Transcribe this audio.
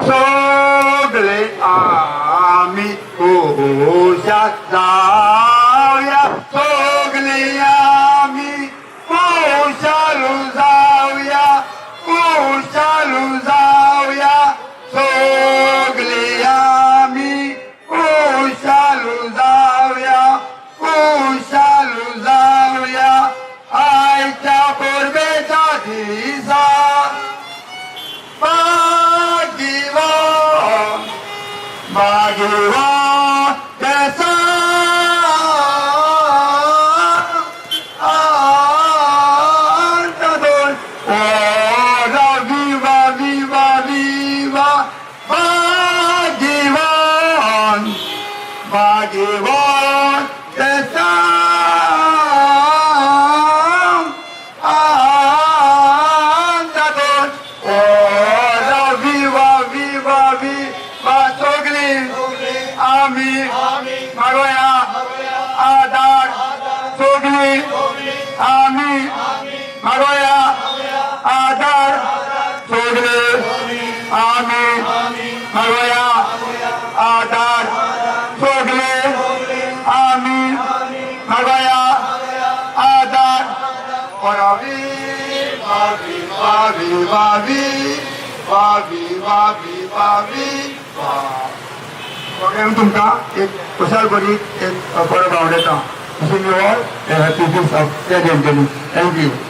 सगळे आम्ही उशात जाऊया सगळे आम्ही उशालू जाऊया उशालू जाऊया सगळे आम्ही उशालू जाऊया उशालू जाऊया आयच्या पूर्वेचा दिसा भाग्यवान भाग्यवान कैसा आनंद ओ विवा विवा विवा भाग्यवान भाग्यवान कैसा आम्ही मागोया आधार सोगली आम्ही मागोया आधार सोगली आम्ही मागोया आधार सोगली आम्ही मागोया आधार वावी वावी वावी वावी वावी वावी वावी वगैरे तुमका एक कुशाल बरी एक बरो भाव देता. Wishing you all a happy feast of Thank you.